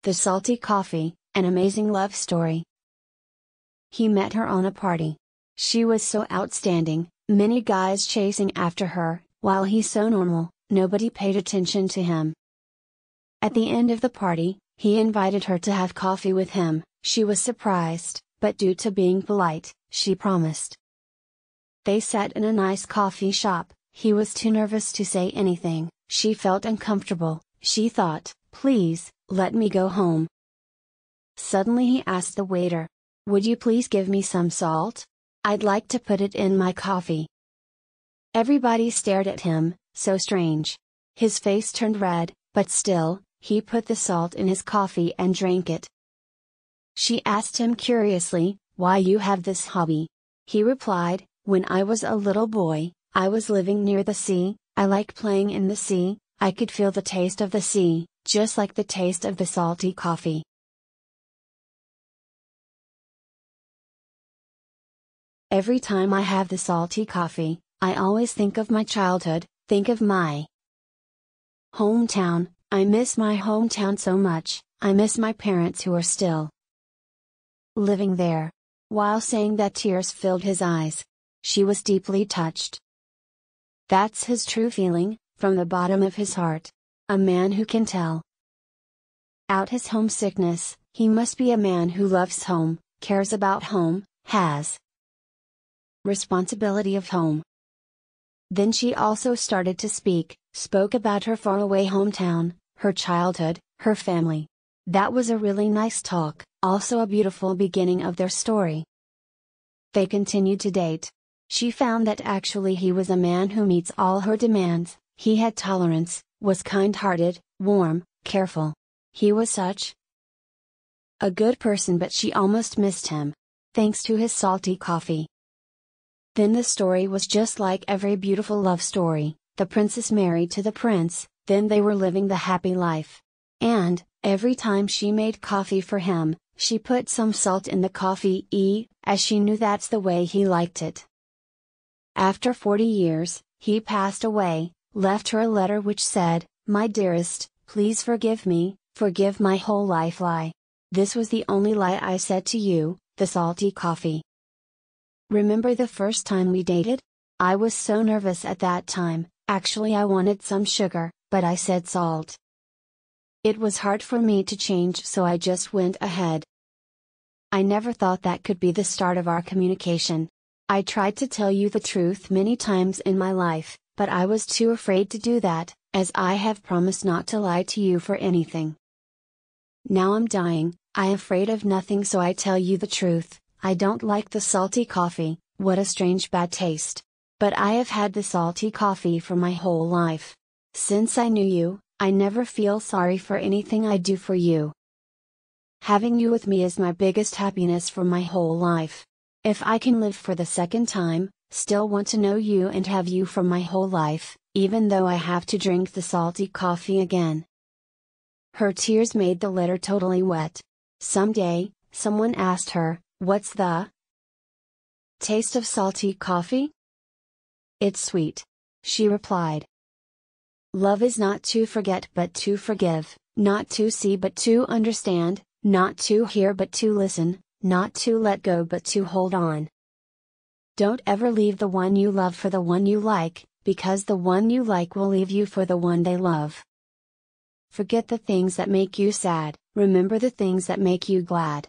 The Salty Coffee, an amazing love story. He met her on a party. She was so outstanding, many guys chasing after her, while he's so normal, nobody paid attention to him. At the end of the party, he invited her to have coffee with him. She was surprised, but due to being polite, she promised. They sat in a nice coffee shop. He was too nervous to say anything. She felt uncomfortable. She thought, please, let me go home. Suddenly he asked the waiter, would you please give me some salt? I'd like to put it in my coffee. Everybody stared at him, so strange. His face turned red, but still, he put the salt in his coffee and drank it. She asked him curiously, why you have this hobby? He replied, when I was a little boy, I was living near the sea, I like playing in the sea, I could feel the taste of the sea, just like the taste of the salty coffee. Every time I have the salty coffee, I always think of my childhood, think of my hometown. I miss my hometown so much, I miss my parents who are still living there. While saying that, tears filled his eyes. She was deeply touched. That's his true feeling, from the bottom of his heart. A man who can tell out his homesickness. He must be a man who loves home, cares about home, has responsibility of home. Then she also started to spoke about her faraway hometown, her childhood, her family. That was a really nice talk, also a beautiful beginning of their story. They continued to date. She found that actually he was a man who meets all her demands. He had tolerance, was kind-hearted, warm, careful. He was such a good person, but she almost missed him. Thanks to his salty coffee. Then the story was just like every beautiful love story. The princess married to the prince, then they were living the happy life. And, every time she made coffee for him, she put some salt in the coffee, as she knew that's the way he liked it. After 40 years, he passed away, left her a letter which said, my dearest, please forgive me, forgive my whole life lie. This was the only lie I said to you, the salty coffee. Remember the first time we dated? I was so nervous at that time, actually I wanted some sugar, but I said salt. It was hard for me to change, so I just went ahead. I never thought that could be the start of our communication. I tried to tell you the truth many times in my life, but I was too afraid to do that, as I have promised not to lie to you for anything. Now I'm dying, I'm afraid of nothing, so I tell you the truth. I don't like the salty coffee, what a strange bad taste. But I have had the salty coffee for my whole life. Since I knew you, I never feel sorry for anything I do for you. Having you with me is my biggest happiness for my whole life. If I can live for the second time, still want to know you and have you for my whole life, even though I have to drink the salty coffee again. Her tears made the letter totally wet. Someday, someone asked her, what's the taste of salty coffee? It's sweet. She replied. Love is not to forget but to forgive, not to see but to understand, not to hear but to listen, not to let go but to hold on. Don't ever leave the one you love for the one you like, because the one you like will leave you for the one they love. Forget the things that make you sad, remember the things that make you glad.